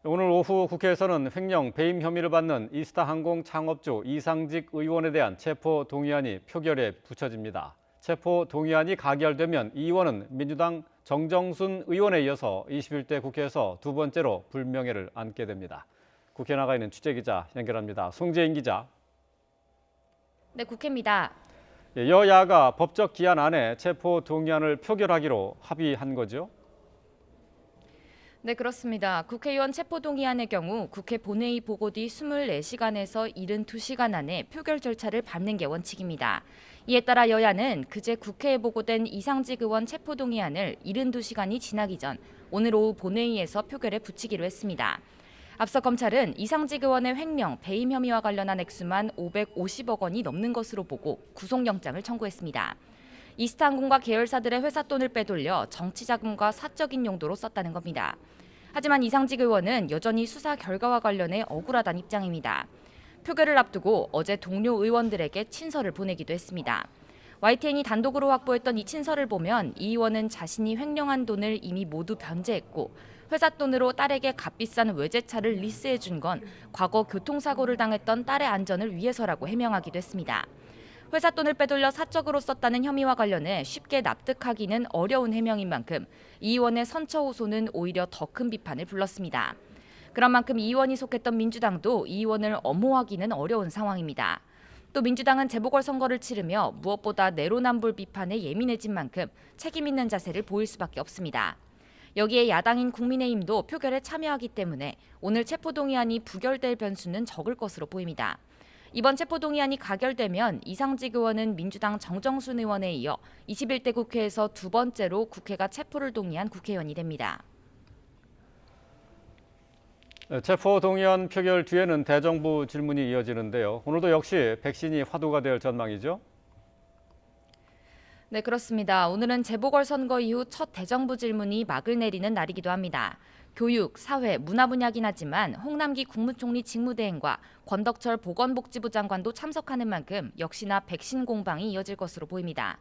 오늘 오후 국회에서는 횡령 배임 혐의를 받는 이스타항공 창업주 이상직 의원에 대한 체포 동의안이 표결에 붙여집니다. 체포 동의안이 가결되면 이 의원은 민주당 정정순 의원에 이어서 21대 국회에서 두 번째로 불명예를 안게 됩니다. 국회 나가 있는 취재기자 연결합니다. 송재인 기자. 네, 국회입니다. 여야가 법적 기한 안에 체포 동의안을 표결하기로 합의한 거죠? 네, 그렇습니다. 국회의원 체포동의안의 경우 국회 본회의 보고 뒤 24시간에서 72시간 안에 표결 절차를 밟는 게 원칙입니다. 이에 따라 여야는 그제 국회에 보고된 이상직 의원 체포동의안을 72시간이 지나기 전 오늘 오후 본회의에서 표결에 붙이기로 했습니다. 앞서 검찰은 이상직 의원의 횡령, 배임 혐의와 관련한 액수만 550억 원이 넘는 것으로 보고 구속영장을 청구했습니다. 이스타항공과 계열사들의 회사 돈을 빼돌려 정치 자금과 사적인 용도로 썼다는 겁니다. 하지만 이상직 의원은 여전히 수사 결과와 관련해 억울하다는 입장입니다. 표결을 앞두고 어제 동료 의원들에게 친서를 보내기도 했습니다. YTN이 단독으로 확보했던 이 친서를 보면 이 의원은 자신이 횡령한 돈을 이미 모두 변제했고 회사 돈으로 딸에게 값비싼 외제차를 리스해 준 건 과거 교통사고를 당했던 딸의 안전을 위해서라고 해명하기도 했습니다. 회사 돈을 빼돌려 사적으로 썼다는 혐의와 관련해 쉽게 납득하기는 어려운 해명인 만큼 이 의원의 선처 호소는 오히려 더 큰 비판을 불렀습니다. 그런 만큼 이 의원이 속했던 민주당도 이 의원을 엄호하기는 어려운 상황입니다. 또 민주당은 재보궐선거를 치르며 무엇보다 내로남불 비판에 예민해진 만큼 책임 있는 자세를 보일 수밖에 없습니다. 여기에 야당인 국민의힘도 표결에 참여하기 때문에 오늘 체포동의안이 부결될 변수는 적을 것으로 보입니다. 이번 체포동의안이 가결되면 이상직 의원은 민주당 정정순 의원에 이어 21대 국회에서 두 번째로 국회가 체포를 동의한 국회의원이 됩니다. 체포 동의안 표결 뒤에는 대정부 질문이 이어지는데요. 오늘도 역시 백신이 화두가 될 전망이죠? 네, 그렇습니다. 오늘은 재보궐선거 이후 첫 대정부 질문이 막을 내리는 날이기도 합니다. 교육, 사회, 문화 분야긴 하지만 홍남기 국무총리 직무대행과 권덕철 보건복지부 장관도 참석하는 만큼 역시나 백신 공방이 이어질 것으로 보입니다.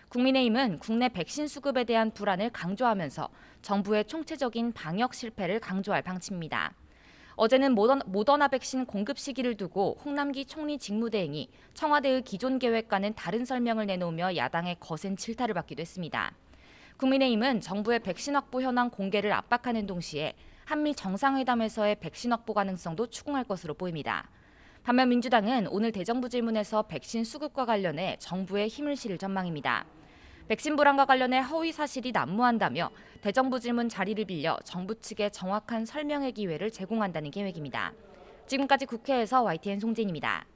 국민의힘은 국내 백신 수급에 대한 불안을 강조하면서 정부의 총체적인 방역 실패를 강조할 방침입니다. 어제는 모더나 백신 공급 시기를 두고 홍남기 총리 직무대행이 청와대의 기존 계획과는 다른 설명을 내놓으며 야당의 거센 질타를 받기도 했습니다. 국민의힘은 정부의 백신 확보 현황 공개를 압박하는 동시에 한미 정상회담에서의 백신 확보 가능성도 추궁할 것으로 보입니다. 반면 민주당은 오늘 대정부 질문에서 백신 수급과 관련해 정부에 힘을 실을 전망입니다. 백신 불안과 관련해 허위 사실이 난무한다며 대정부 질문 자리를 빌려 정부 측에 정확한 설명의 기회를 제공한다는 계획입니다. 지금까지 국회에서 YTN 송진입니다.